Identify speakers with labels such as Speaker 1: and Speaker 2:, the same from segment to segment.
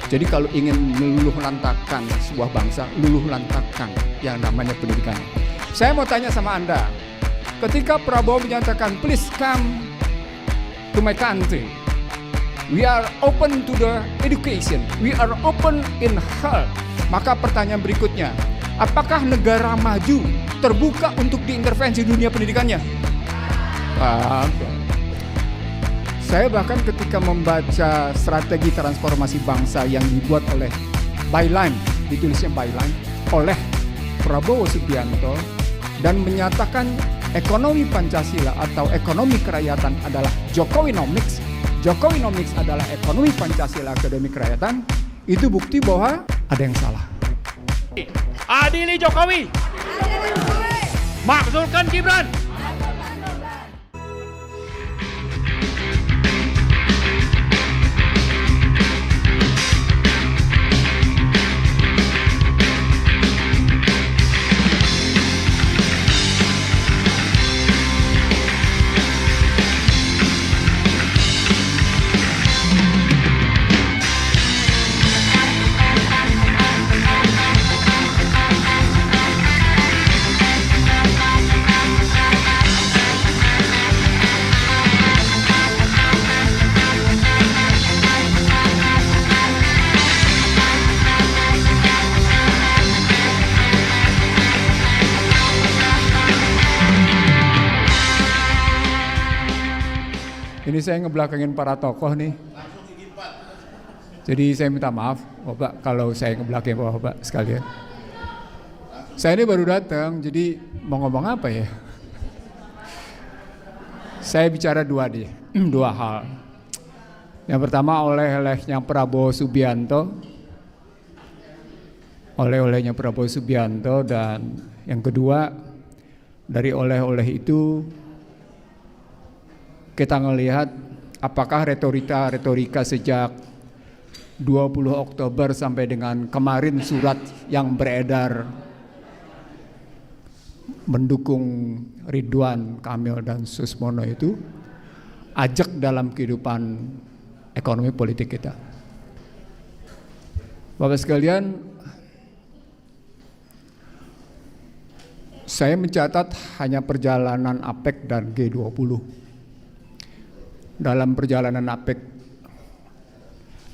Speaker 1: Jadi kalau ingin meluluh lantakan sebuah bangsa, luluh lantakan yang namanya pendidikan. Saya mau tanya sama Anda, ketika Prabowo menyatakan please come to my country, we are open to the education, we are open in health. Maka pertanyaan berikutnya, apakah negara maju terbuka untuk diintervensi dunia pendidikannya? Saya bahkan ketika membaca strategi transformasi bangsa yang dibuat oleh Byline, ditulisnya Byline, oleh Prabowo Subianto, dan menyatakan ekonomi Pancasila atau ekonomi kerakyatan adalah Jokowinomics, Jokowinomics adalah ekonomi Pancasila, ekonomi kerakyatan, itu bukti bahwa ada yang salah.
Speaker 2: Adili Jokowi, makzulkan Gibran.
Speaker 1: Ini saya ngebelakangin para tokoh nih. Jadi saya minta maaf, Bapak, kalau saya ngebelakangin Bapak sekalian. Saya ini baru datang, jadi mau ngomong apa ya? Saya bicara dua hal. Yang pertama oleh-olehnya Prabowo Subianto, oleh-olehnya Prabowo Subianto, dan yang kedua dari oleh-oleh itu kita ngelihat apakah retorika sejak 20 Oktober sampai dengan kemarin surat yang beredar mendukung Ridwan Kamil dan Susmono itu ajak dalam kehidupan ekonomi politik kita. Bapak sekalian, saya mencatat hanya perjalanan APEC dan G20. Dalam perjalanan APEC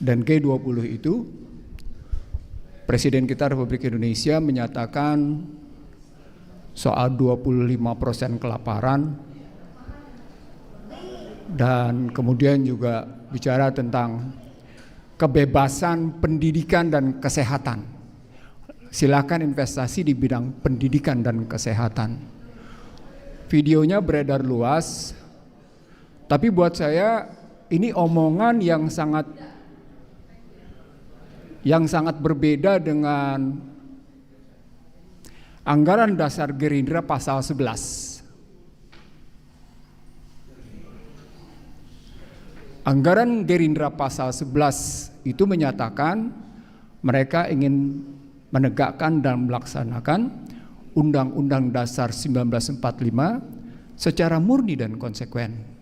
Speaker 1: dan G20 itu, Presiden kita Republik Indonesia menyatakan soal 25% kelaparan, dan kemudian juga bicara tentang kebebasan pendidikan dan kesehatan. Silakan investasi di bidang pendidikan dan kesehatan. Videonya beredar luas. Tapi buat saya ini omongan yang sangat berbeda dengan anggaran dasar Gerindra pasal 11. Anggaran Gerindra pasal 11 itu menyatakan mereka ingin menegakkan dan melaksanakan Undang-Undang Dasar 1945 secara murni dan konsekuen.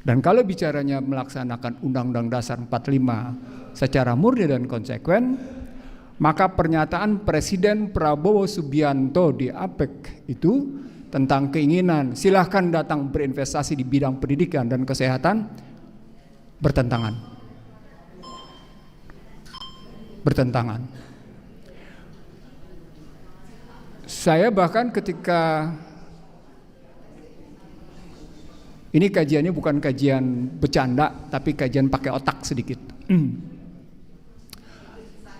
Speaker 1: Dan kalau bicaranya melaksanakan Undang-Undang Dasar 45 secara murni dan konsekuen, maka pernyataan Presiden Prabowo Subianto di APEC itu tentang keinginan silahkan datang berinvestasi di bidang pendidikan dan kesehatan bertentangan. Saya bahkan ketika ini kajiannya bukan kajian bercanda, tapi kajian pakai otak sedikit.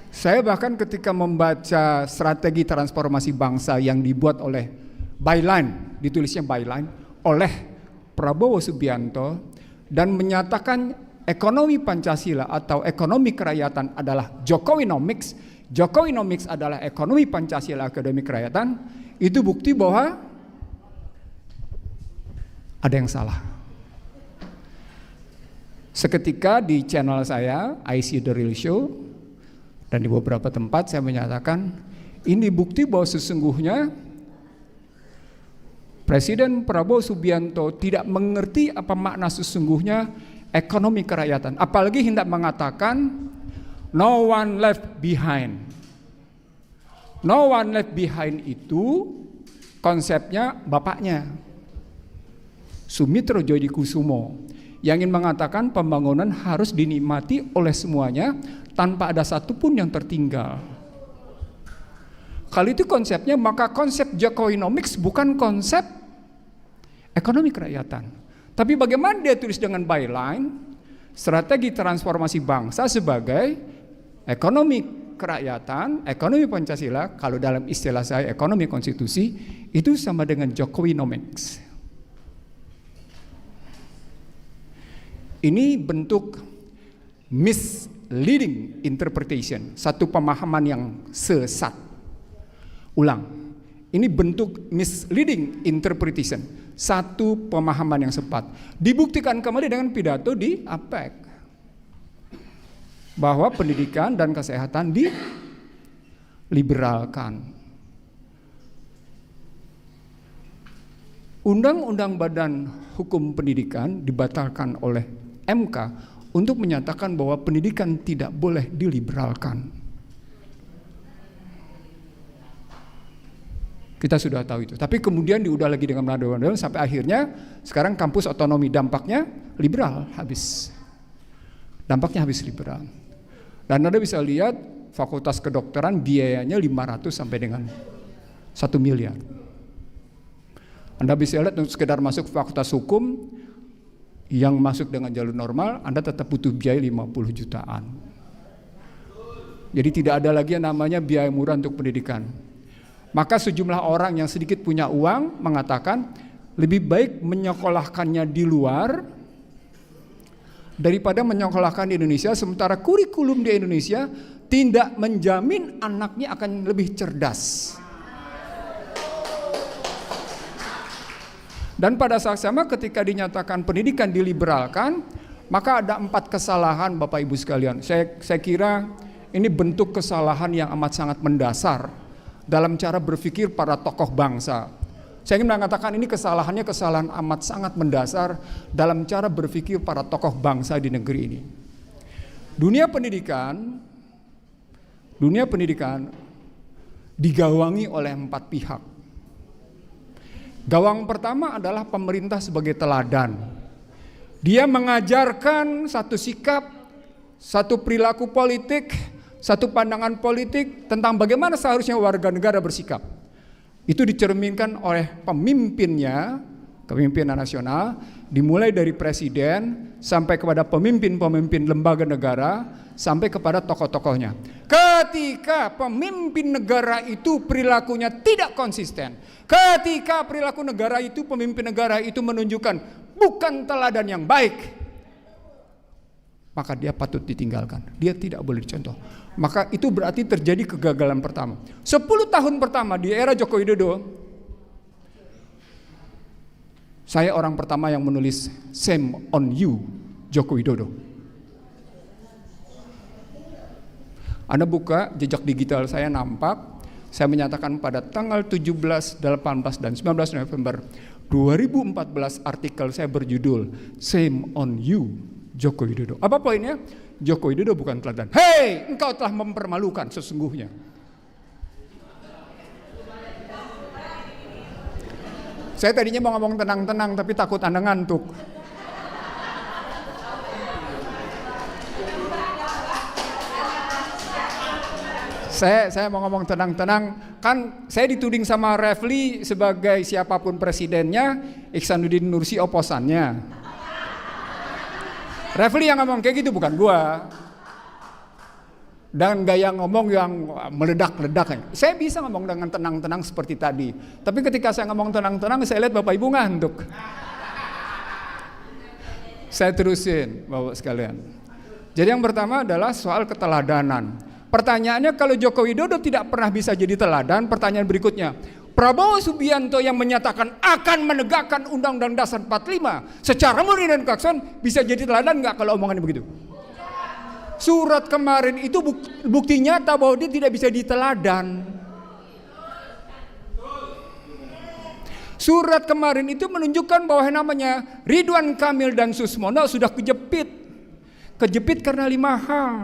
Speaker 1: Saya bahkan ketika membaca strategi transformasi bangsa yang dibuat oleh Byline, ditulisnya Byline, oleh Prabowo Subianto, dan menyatakan ekonomi Pancasila atau ekonomi kerakyatan adalah Jokowinomics, Jokowinomics adalah ekonomi Pancasila, ekonomi kerakyatan, itu bukti bahwa ada yang salah. Seketika di channel saya, I See The Real Show, dan di beberapa tempat saya menyatakan ini bukti bahwa sesungguhnya Presiden Prabowo Subianto tidak mengerti apa makna sesungguhnya ekonomi kerakyatan. Apalagi hendak mengatakan No one left behind. No one left behind itu konsepnya bapaknya, Sumitro Djodikusumo, yang ingin mengatakan pembangunan harus dinikmati oleh semuanya tanpa ada satupun yang tertinggal. Kalau itu konsepnya, maka konsep Jokowinomics bukan konsep ekonomi kerakyatan. Tapi bagaimana dia tulis dengan byline, strategi transformasi bangsa sebagai ekonomi kerakyatan, ekonomi Pancasila, kalau dalam istilah saya ekonomi konstitusi, itu sama dengan Jokowinomics. Ini bentuk misleading interpretation, satu pemahaman yang sesat. Ulang, ini bentuk misleading interpretation, satu pemahaman yang sesat. Dibuktikan kembali dengan pidato di APEC, bahwa pendidikan dan kesehatan diliberalkan. Undang-undang Badan Hukum Pendidikan dibatalkan oleh MK untuk menyatakan bahwa pendidikan tidak boleh diliberalkan. Kita sudah tahu itu. Tapi kemudian diudah lagi dengan undang-undang sampai akhirnya sekarang kampus otonomi, dampaknya liberal habis. Dampaknya habis liberal. Dan Anda bisa lihat fakultas kedokteran biayanya 500 sampai dengan 1 miliar. Anda bisa lihat untuk sekedar masuk fakultas hukum yang masuk dengan jalur normal, Anda tetap butuh biaya 50 jutaan. Jadi tidak ada lagi yang namanya biaya murah untuk pendidikan. Maka sejumlah orang yang sedikit punya uang mengatakan lebih baik menyekolahkannya di luar daripada menyekolahkan di Indonesia, sementara kurikulum di Indonesia tidak menjamin anaknya akan lebih cerdas. Dan pada saat sama ketika dinyatakan pendidikan diliberalkan, maka ada 4 kesalahan Bapak Ibu sekalian. Saya kira ini bentuk kesalahan yang amat sangat mendasar dalam cara berpikir para tokoh bangsa. Saya ingin mengatakan ini kesalahannya kesalahan amat sangat mendasar dalam cara berpikir para tokoh bangsa di negeri ini. Dunia pendidikan digawangi oleh 4 pihak. Gawang pertama adalah pemerintah sebagai teladan. Dia mengajarkan satu sikap, satu perilaku politik, satu pandangan politik tentang bagaimana seharusnya warga negara bersikap. Itu dicerminkan oleh pemimpinnya, kepemimpinan nasional, dimulai dari presiden sampai kepada pemimpin-pemimpin lembaga negara, sampai kepada tokoh-tokohnya. Ketika pemimpin negara itu perilakunya tidak konsisten, ketika perilaku negara itu, pemimpin negara itu menunjukkan bukan teladan yang baik, maka dia patut ditinggalkan. Dia tidak boleh dicontoh. Maka itu berarti terjadi kegagalan pertama. 10 tahun pertama di era Joko Widodo, saya orang pertama yang menulis "Shame on you, Joko Widodo". Anda buka jejak digital saya, nampak saya menyatakan pada tanggal 17, 18, dan 19 November 2014 artikel saya berjudul "Shame on you, Joko Widodo". Apa poinnya? Joko Widodo bukan teladan. Hei, engkau telah mempermalukan sesungguhnya. Saya tadinya mau ngomong tenang-tenang, tapi takut Anda ngantuk. Saya mau ngomong tenang-tenang, kan saya dituding sama Refli sebagai siapapun presidennya, Ihsanuddin Nursi oposannya. Refli yang ngomong kayak gitu, bukan gua. Dan gaya ngomong yang meledak-ledak. Saya bisa ngomong dengan tenang-tenang seperti tadi. Tapi ketika saya ngomong tenang-tenang, saya lihat Bapak Ibu ngantuk. Saya terusin Bapak sekalian. Jadi yang pertama adalah soal keteladanan. Pertanyaannya, kalau Joko Widodo tidak pernah bisa jadi teladan, pertanyaan berikutnya, Prabowo Subianto yang menyatakan akan menegakkan Undang-Undang Dasar 45 secara murni dan konsekuen bisa jadi teladan nggak kalau omongannya begitu? Surat kemarin itu bukti nyata bahwa dia tidak bisa diteladan. Surat kemarin itu menunjukkan bahwa namanya Ridwan Kamil dan Susmono sudah kejepit karena 5 hal.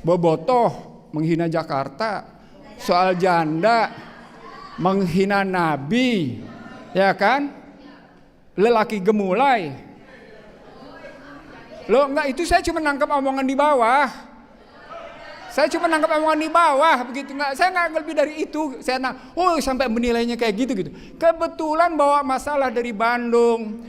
Speaker 1: bobotoh, menghina Jakarta, soal janda, menghina Nabi, ya kan? Lelaki gemulai. Loh enggak, itu saya cuma nangkap omongan di bawah. Saya cuma nangkap omongan di bawah begitu, enggak, saya enggak lebih dari itu. Saya sampai menilainya kayak gitu. Kebetulan bawa masalah dari Bandung.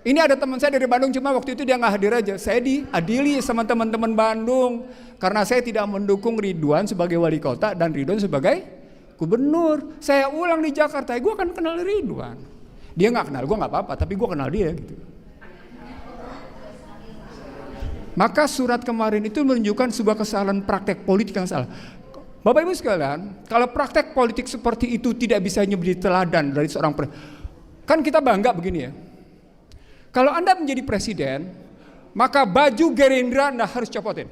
Speaker 1: Ini ada teman saya dari Bandung, cuma waktu itu dia nggak hadir aja. Saya diadili sama teman-teman Bandung karena saya tidak mendukung Ridwan sebagai wali kota dan Ridwan sebagai gubernur. Saya ulang di Jakarta, gue akan kenal Ridwan. Dia nggak kenal gue nggak apa-apa, tapi gue kenal dia gitu. Maka surat kemarin itu menunjukkan sebuah kesalahan praktek politik yang salah. Bapak Ibu sekalian, kalau praktek politik seperti itu tidak bisa menjadi teladan dari seorang kan kita bangga begini ya. Kalau Anda menjadi presiden, maka baju Gerindra Anda harus copotin.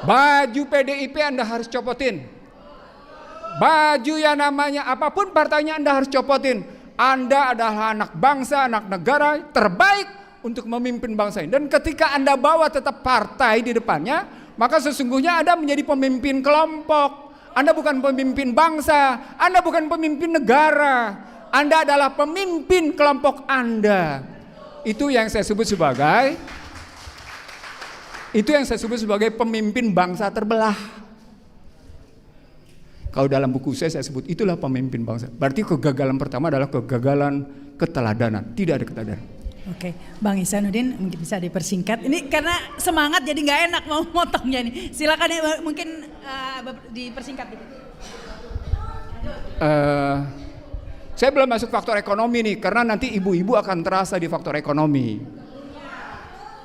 Speaker 1: Baju PDIP Anda harus copotin. Baju yang namanya apapun partainya Anda harus copotin. Anda adalah anak bangsa, anak negara terbaik untuk memimpin bangsa ini. Dan ketika Anda bawa tetap partai di depannya, maka sesungguhnya Anda menjadi pemimpin kelompok. Anda bukan pemimpin bangsa, Anda bukan pemimpin negara. Anda adalah pemimpin kelompok Anda. Itu yang saya sebut sebagai pemimpin bangsa terbelah. Kalau dalam buku saya sebut itulah pemimpin bangsa. Berarti kegagalan pertama adalah kegagalan keteladanan. Tidak ada keteladanan.
Speaker 3: Oke, Bang Ihsanuddin mungkin bisa dipersingkat. Ini karena semangat jadi nggak enak mau motongnya nih. Silakan ya, mungkin dipersingkat gitu.
Speaker 1: Saya belum masuk faktor ekonomi nih, karena nanti ibu-ibu akan terasa di faktor ekonomi.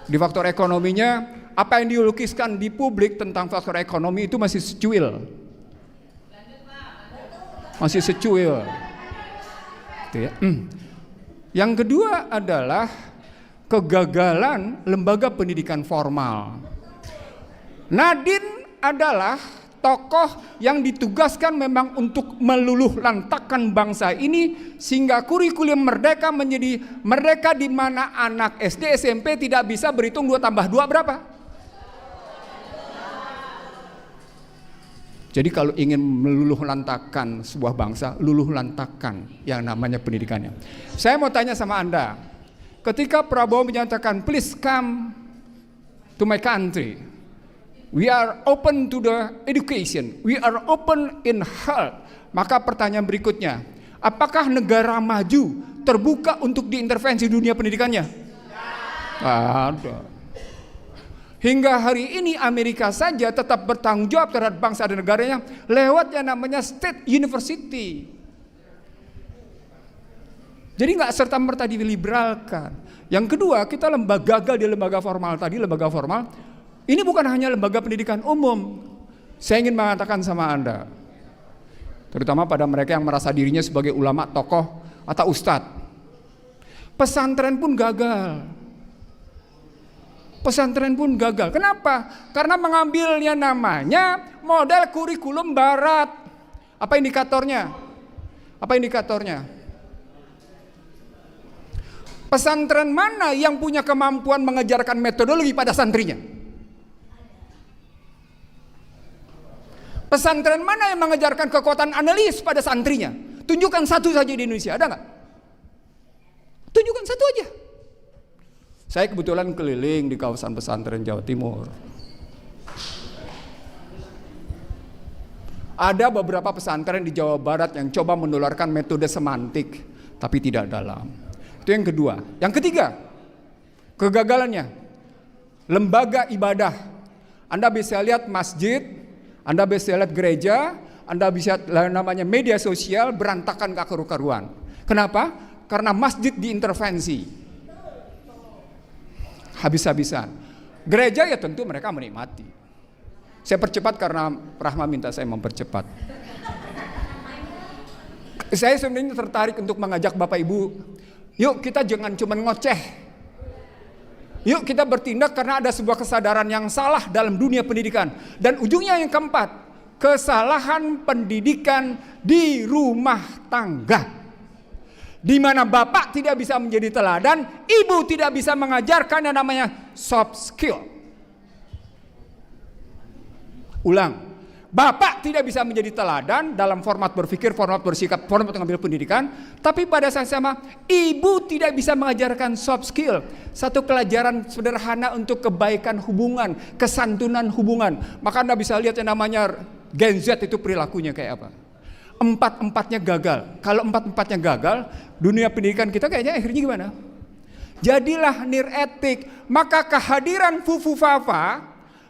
Speaker 1: Di faktor ekonominya, apa yang dilukiskan di publik tentang faktor ekonomi itu masih secuil. Masih secuil. Gitu ya. Yang kedua adalah kegagalan lembaga pendidikan formal. Nadine adalah tokoh yang ditugaskan memang untuk meluluh lantakkan bangsa ini sehingga kurikulum merdeka menjadi merdeka di mana anak SD SMP tidak bisa berhitung 2 tambah 2 berapa. Jadi kalau ingin meluluh lantakkan sebuah bangsa, luluh lantakkan yang namanya pendidikannya. Saya mau tanya sama Anda, ketika Prabowo menyatakan please come to my country, we are open to the education, we are open in health. Maka pertanyaan berikutnya, apakah negara maju terbuka untuk diintervensi dunia pendidikannya? Ada. Hingga hari ini Amerika saja tetap bertanggung jawab terhadap bangsa dan negaranya lewat yang namanya state university. Jadi nggak serta-merta diliberalkan. Yang kedua, kita gagal di lembaga formal tadi, lembaga formal. Ini bukan hanya lembaga pendidikan umum. Saya ingin mengatakan sama Anda, terutama pada mereka yang merasa dirinya sebagai ulama, tokoh, atau ustadz. Pesantren pun gagal. Pesantren pun gagal. Kenapa? Karena mengambilnya namanya model kurikulum barat. Apa indikatornya? Apa indikatornya? Pesantren mana yang punya kemampuan mengajarkan metodologi pada santrinya? Pesantren mana yang mengajarkan kekuatan analis pada santrinya? Tunjukkan satu saja di Indonesia, ada nggak? Tunjukkan satu aja. Saya kebetulan keliling di kawasan pesantren Jawa Timur. Ada beberapa pesantren di Jawa Barat yang coba menularkan metode semantik, tapi tidak dalam. Itu yang kedua. Yang ketiga, kegagalannya, lembaga ibadah. Anda bisa lihat masjid, Anda bisa lihat gereja, Anda bisa lihat namanya media sosial berantakan karu-karuan. Kenapa? Karena masjid diintervensi. Habis-habisan. Gereja ya tentu mereka menikmati. Saya percepat karena Rahma minta saya mempercepat. Saya sebenarnya tertarik untuk mengajak Bapak Ibu, yuk kita jangan cuma ngoceh. Yuk kita bertindak karena ada sebuah kesadaran yang salah dalam dunia pendidikan. Dan ujungnya yang keempat, kesalahan pendidikan di rumah tangga. Di mana bapak tidak bisa menjadi teladan, ibu tidak bisa mengajarkan yang namanya soft skill. Ulang. Bapak tidak bisa menjadi teladan dalam format berpikir, format bersikap, format mengambil pendidikan, tapi pada saat sama ibu tidak bisa mengajarkan soft skill, satu pelajaran sederhana untuk kebaikan hubungan, kesantunan hubungan. Maka Anda bisa lihat yang namanya Gen Z itu perilakunya kayak apa. Empat-empatnya gagal. Kalau empat-empatnya gagal, dunia pendidikan kita kayaknya akhirnya gimana? Jadilah niretik. Maka kehadiran Fufu Fafa,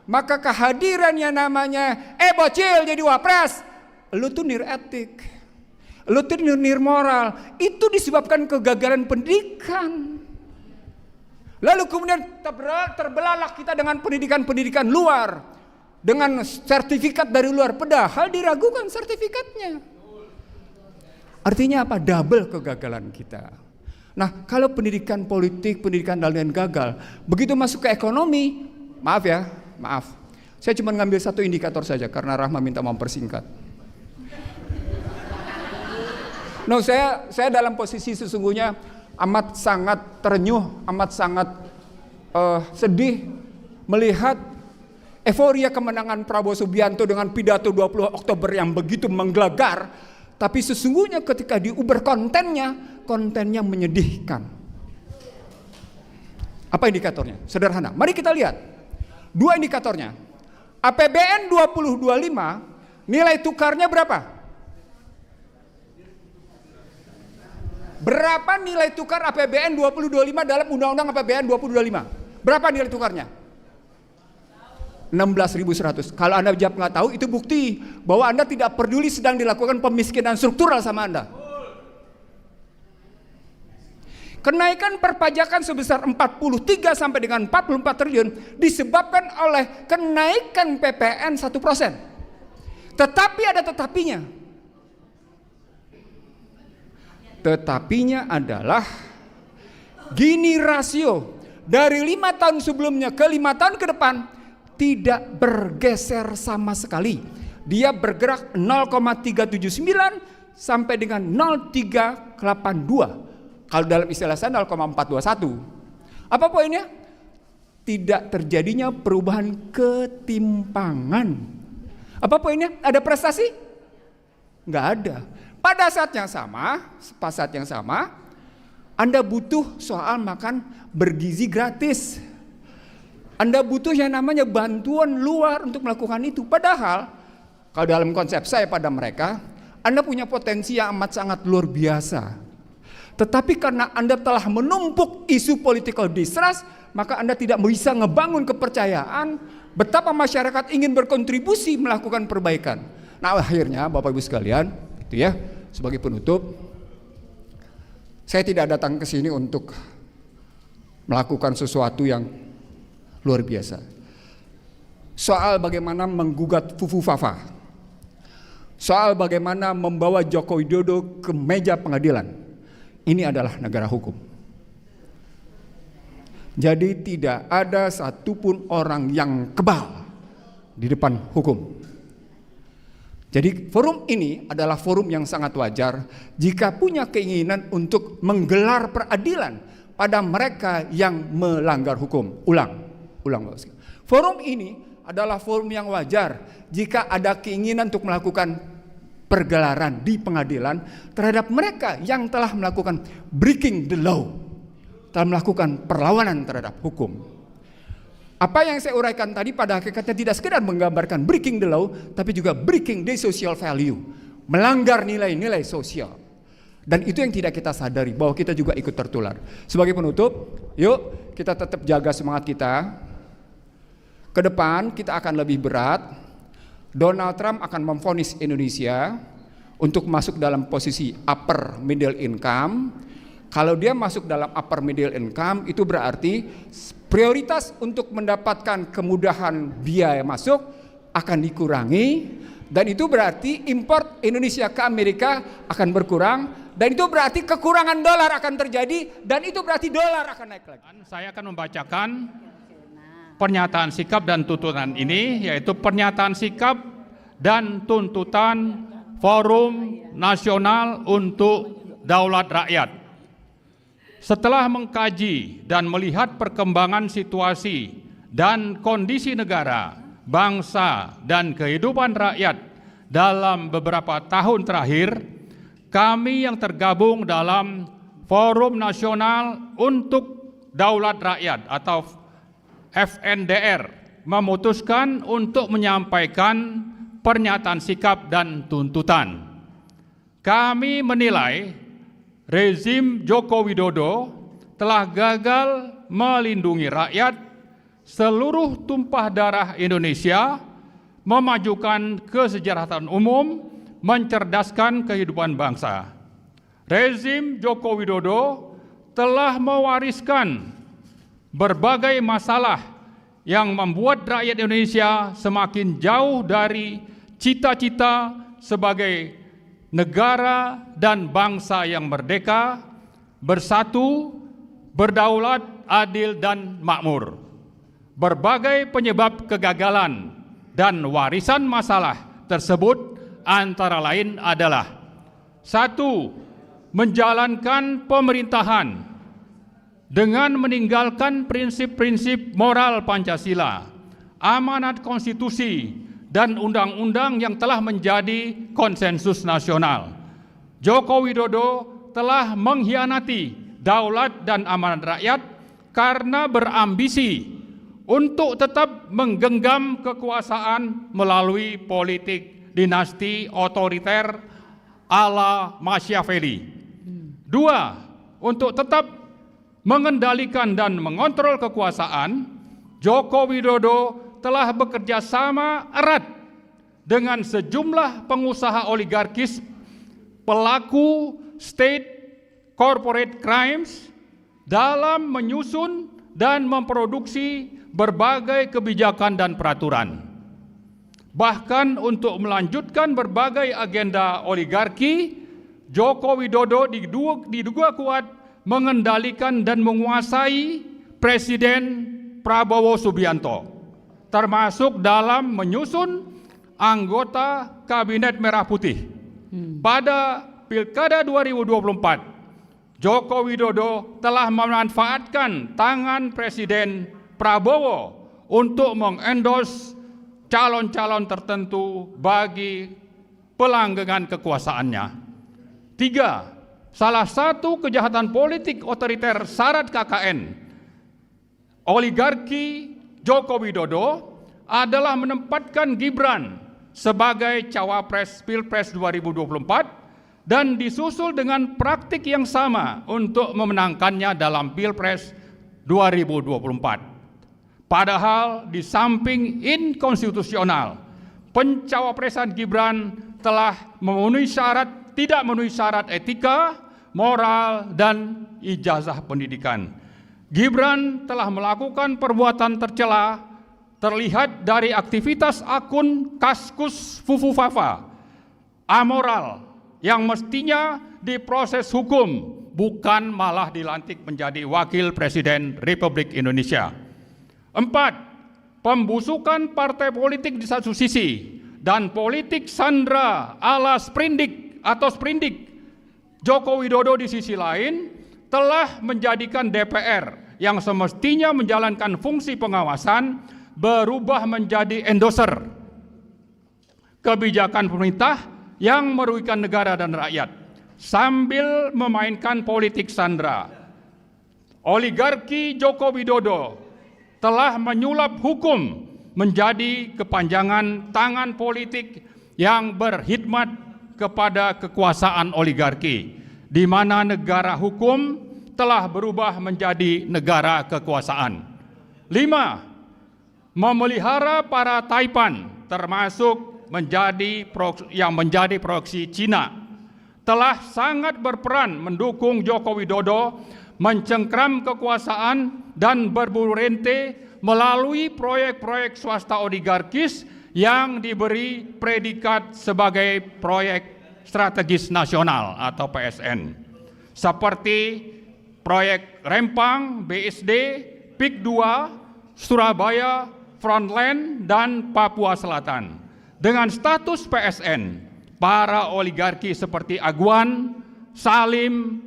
Speaker 1: maka kehadiran yang namanya bocil jadi wapres, lu tuh niretik, lu tuh nirmoral, itu disebabkan kegagalan pendidikan. Lalu kemudian terbelalak kita dengan pendidikan luar, dengan sertifikat dari luar, padahal diragukan sertifikatnya. Artinya apa? Double kegagalan kita. Nah, kalau pendidikan politik, pendidikan dan gagal, begitu masuk ke ekonomi, maaf, saya cuma ngambil satu indikator saja karena Rahma minta mempersingkat. No, saya dalam posisi sesungguhnya amat sangat terenyuh, amat sangat sedih melihat euforia kemenangan Prabowo Subianto dengan pidato 20 Oktober yang begitu menggelegar, tapi sesungguhnya ketika diuber kontennya menyedihkan. Apa indikatornya? Sederhana. Mari kita lihat. Dua indikatornya. APBN 2025 nilai tukarnya berapa? Berapa nilai tukar APBN 2025 dalam Undang-Undang APBN 2025? Berapa nilai tukarnya? 16.100. Kalau Anda jawab nggak tahu, itu bukti bahwa Anda tidak peduli sedang dilakukan pemiskinan struktural sama Anda. Kenaikan perpajakan sebesar 43 sampai dengan 44 triliun disebabkan oleh kenaikan PPN 1%. Tetapi ada tetapinya. Tetapinya adalah Gini rasio dari 5 tahun sebelumnya ke 5 tahun ke depan tidak bergeser sama sekali. Dia bergerak 0,379 sampai dengan 0,382. Kalau dalam istilah saya 0,421. Apa poinnya? Tidak terjadinya perubahan ketimpangan. Apa poinnya? Ada prestasi? Nggak ada. Pada saat yang sama, Anda butuh soal makan bergizi gratis. Anda butuh yang namanya bantuan luar untuk melakukan itu. Padahal, kalau dalam konsep saya pada mereka, Anda punya potensi yang amat sangat luar biasa. Tetapi karena Anda telah menumpuk isu political distrust, maka Anda tidak bisa ngebangun kepercayaan betapa masyarakat ingin berkontribusi melakukan perbaikan. Nah, akhirnya Bapak Ibu sekalian, itu ya, sebagai penutup, saya tidak datang ke sini untuk melakukan sesuatu yang luar biasa. Soal bagaimana menggugat Fufu Fafa, soal bagaimana membawa Joko Widodo ke meja pengadilan. Ini adalah negara hukum. Jadi tidak ada satupun orang yang kebal di depan hukum. Jadi forum ini adalah forum yang sangat wajar jika punya keinginan untuk menggelar peradilan pada mereka yang melanggar hukum. Ulang Bapak. Forum ini adalah forum yang wajar jika ada keinginan untuk melakukan pergelaran di pengadilan terhadap mereka yang telah melakukan breaking the law, telah melakukan perlawanan terhadap hukum. Apa yang saya uraikan tadi pada hakikatnya tidak sekedar menggambarkan breaking the law, tapi juga breaking the social value, melanggar nilai-nilai sosial. Dan itu yang tidak kita sadari, bahwa kita juga ikut tertular. Sebagai penutup, yuk kita tetap jaga semangat kita. Ke depan kita akan lebih berat. Donald Trump akan memvonis Indonesia untuk masuk dalam posisi upper middle income. Kalau dia masuk dalam upper middle income, itu berarti prioritas untuk mendapatkan kemudahan biaya masuk akan dikurangi, dan itu berarti import Indonesia ke Amerika akan berkurang, dan itu berarti kekurangan dolar akan terjadi, dan itu berarti dolar akan naik lagi.
Speaker 2: Saya akan membacakan pernyataan sikap dan tuntutan ini, yaitu pernyataan sikap dan tuntutan Forum Nasional untuk Daulat Rakyat. Setelah mengkaji dan melihat perkembangan situasi dan kondisi negara bangsa dan kehidupan rakyat dalam beberapa tahun terakhir, kami yang tergabung dalam Forum Nasional untuk Daulat Rakyat atau FNDR memutuskan untuk menyampaikan pernyataan sikap dan tuntutan. Kami menilai rezim Joko Widodo telah gagal melindungi rakyat, seluruh tumpah darah Indonesia, memajukan kesejahteraan umum, mencerdaskan kehidupan bangsa. Rezim Joko Widodo telah mewariskan berbagai masalah yang membuat rakyat Indonesia semakin jauh dari cita-cita sebagai negara dan bangsa yang merdeka, bersatu, berdaulat, adil, dan makmur. Berbagai penyebab kegagalan dan warisan masalah tersebut antara lain adalah: 1. Menjalankan pemerintahan dengan meninggalkan prinsip-prinsip moral Pancasila, amanat konstitusi, dan undang-undang yang telah menjadi konsensus nasional. Joko Widodo telah mengkhianati daulat dan amanat rakyat karena berambisi untuk tetap menggenggam kekuasaan melalui politik dinasti otoriter ala Machiavelli. 2. Untuk tetap mengendalikan dan mengontrol kekuasaan, Joko Widodo telah bekerja sama erat dengan sejumlah pengusaha oligarkis, pelaku state corporate crimes dalam menyusun dan memproduksi berbagai kebijakan dan peraturan. Bahkan untuk melanjutkan berbagai agenda oligarki, Joko Widodo diduga kuat mengendalikan dan menguasai Presiden Prabowo Subianto, termasuk dalam menyusun anggota Kabinet Merah Putih. Pada Pilkada 2024, Joko Widodo telah memanfaatkan tangan Presiden Prabowo untuk mengendorse calon-calon tertentu bagi pelanggengan kekuasaannya. 3. Salah satu kejahatan politik otoriter syarat KKN oligarki Joko Widodo adalah menempatkan Gibran sebagai cawapres Pilpres 2024 dan disusul dengan praktik yang sama untuk memenangkannya dalam Pilpres 2024. Padahal di samping inkonstitusional, pencawapresan Gibran telah tidak memenuhi syarat etika, moral, dan ijazah pendidikan. Gibran telah melakukan perbuatan tercela terlihat dari aktivitas akun Kaskus Fufufafa, amoral, yang mestinya diproses hukum, bukan malah dilantik menjadi Wakil Presiden Republik Indonesia. 4. Pembusukan partai politik di satu sisi dan politik sandra ala sprindik Joko Widodo di sisi lain telah menjadikan DPR yang semestinya menjalankan fungsi pengawasan berubah menjadi endorser kebijakan pemerintah yang merugikan negara dan rakyat sambil memainkan politik sandra. Oligarki Joko Widodo telah menyulap hukum menjadi kepanjangan tangan politik yang berkhidmat kepada kekuasaan oligarki, di mana negara hukum telah berubah menjadi negara kekuasaan. 5. Memelihara para taipan, termasuk yang menjadi proksi Cina, telah sangat berperan mendukung Joko Widodo mencengkram kekuasaan dan berburu rente melalui proyek-proyek swasta oligarkis yang diberi predikat sebagai proyek strategis nasional atau PSN, seperti proyek Rempang, BSD, PIK 2, Surabaya, Frontline, dan Papua Selatan. Dengan status PSN, para oligarki seperti Aguan, Salim,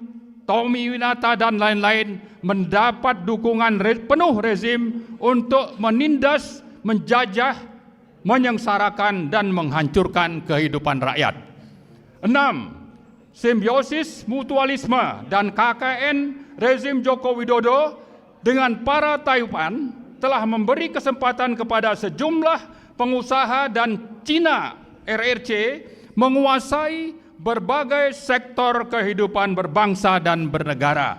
Speaker 2: Tommy Winata, dan lain-lain mendapat dukungan penuh rezim untuk menindas, menjajah, menyengsarakan dan menghancurkan kehidupan rakyat. 6. Simbiosis mutualisme dan KKN rezim Joko Widodo dengan para Taiwan telah memberi kesempatan kepada sejumlah pengusaha dan Cina RRC menguasai berbagai sektor kehidupan berbangsa dan bernegara,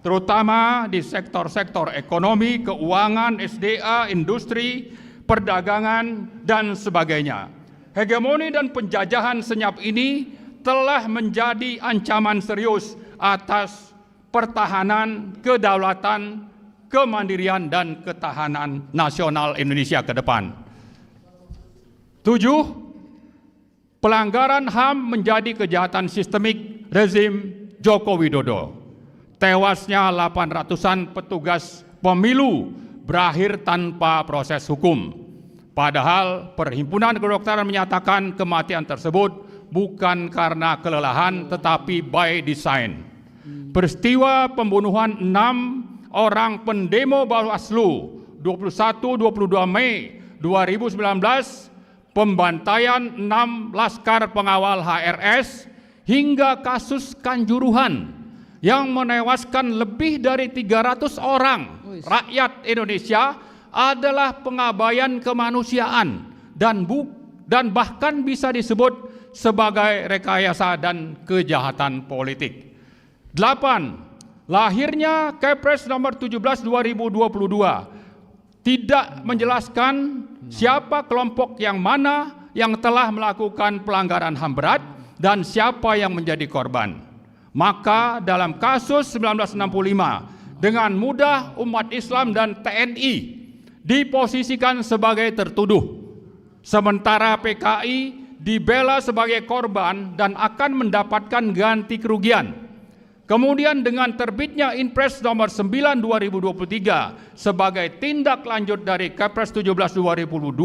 Speaker 2: terutama di sektor-sektor ekonomi, keuangan, SDA, industri, perdagangan, dan sebagainya. Hegemoni dan penjajahan senyap ini telah menjadi ancaman serius atas pertahanan, kedaulatan, kemandirian, dan ketahanan nasional Indonesia ke depan. 7. Pelanggaran HAM menjadi kejahatan sistemik rezim Joko Widodo. Tewasnya 800-an petugas pemilu berakhir tanpa proses hukum. Padahal Perhimpunan Kedokteran menyatakan kematian tersebut bukan karena kelelahan tetapi by design. Peristiwa pembunuhan 6 orang pendemo Bawaslu 21-22 Mei 2019, pembantaian 6 laskar pengawal HRS, hingga kasus Kanjuruhan yang menewaskan lebih dari 300 orang rakyat Indonesia adalah pengabaian kemanusiaan dan bahkan bisa disebut sebagai rekayasa dan kejahatan politik. 8. Lahirnya Kepres nomor 17 2022 tidak menjelaskan siapa kelompok yang mana yang telah melakukan pelanggaran HAM berat dan siapa yang menjadi korban. Maka dalam kasus 1965 dengan mudah umat Islam dan TNI diposisikan sebagai tertuduh, sementara PKI dibela sebagai korban dan akan mendapatkan ganti kerugian. Kemudian dengan terbitnya Inpres nomor 9 2023 sebagai tindak lanjut dari Kepres 17 2022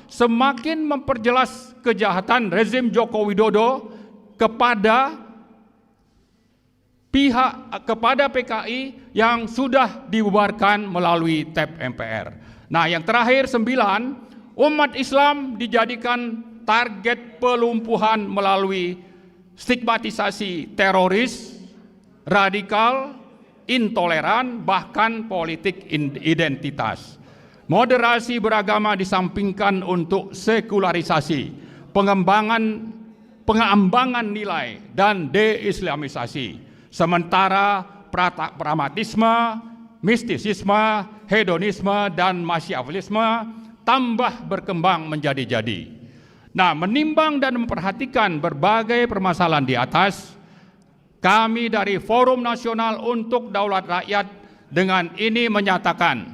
Speaker 2: semakin memperjelas kejahatan rezim Joko Widodo kepada PKI yang sudah dibubarkan melalui TAP MPR. Nah, yang terakhir 9, umat Islam dijadikan target pelumpuhan melalui stigmatisasi teroris, radikal, intoleran, bahkan politik identitas. Moderasi beragama disampingkan untuk sekularisasi, pengembangan nilai, dan deislamisasi. Sementara pragmatisme, mistisisme, hedonisme, dan masyawilisme tambah berkembang menjadi-jadi. Nah, menimbang dan memperhatikan berbagai permasalahan di atas, kami dari Forum Nasional untuk Daulat Rakyat dengan ini menyatakan: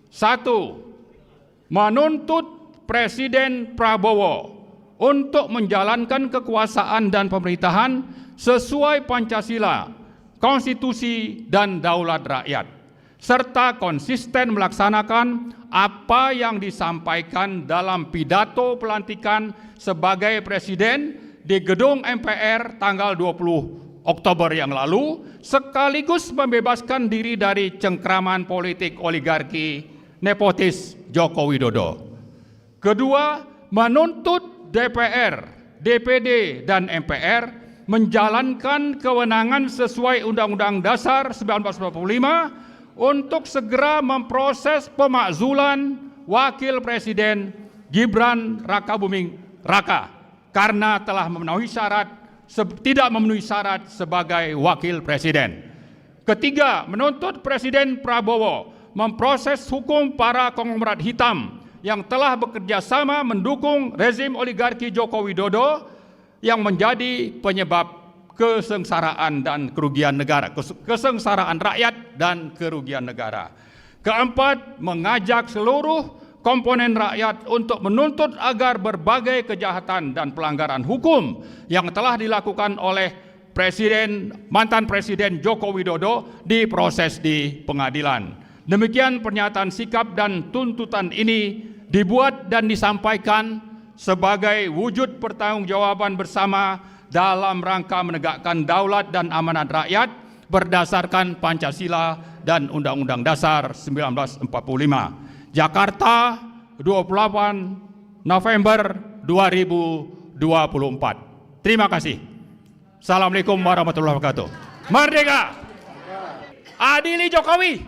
Speaker 2: 1. Menuntut Presiden Prabowo untuk menjalankan kekuasaan dan pemerintahan sesuai Pancasila, Konstitusi, dan Daulat Rakyat, serta konsisten melaksanakan apa yang disampaikan dalam pidato pelantikan sebagai Presiden di Gedung MPR tanggal 20 Oktober yang lalu, sekaligus membebaskan diri dari cengkraman politik oligarki nepotis Joko Widodo. Kedua, menuntut DPR, DPD, dan MPR menjalankan kewenangan sesuai Undang-Undang Dasar 1945 untuk segera memproses pemakzulan Wakil Presiden Gibran Rakabuming Raka karena telah tidak memenuhi syarat sebagai Wakil Presiden. Ketiga, menuntut Presiden Prabowo memproses hukum para konglomerat hitam yang telah bekerja sama mendukung rezim oligarki Joko Widodo yang menjadi penyebab kesengsaraan dan kerugian negara, kesengsaraan rakyat dan kerugian negara. Keempat, mengajak seluruh komponen rakyat untuk menuntut agar berbagai kejahatan dan pelanggaran hukum yang telah dilakukan oleh mantan Presiden Joko Widodo diproses di pengadilan. Demikian pernyataan sikap dan tuntutan ini dibuat dan disampaikan sebagai wujud pertanggungjawaban bersama dalam rangka menegakkan daulat dan amanat rakyat berdasarkan Pancasila dan Undang-Undang Dasar 1945. Jakarta, 28 November 2024. Terima kasih. Assalamualaikum warahmatullahi wabarakatuh. Merdeka! Adili Jokowi!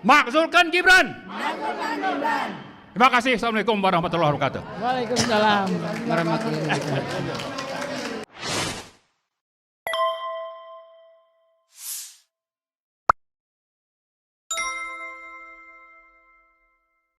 Speaker 2: Makzulkan Gibran! Terima kasih. Assalamualaikum warahmatullahi wabarakatuh.
Speaker 4: Waalaikumsalam warahmatullahi wabarakatuh.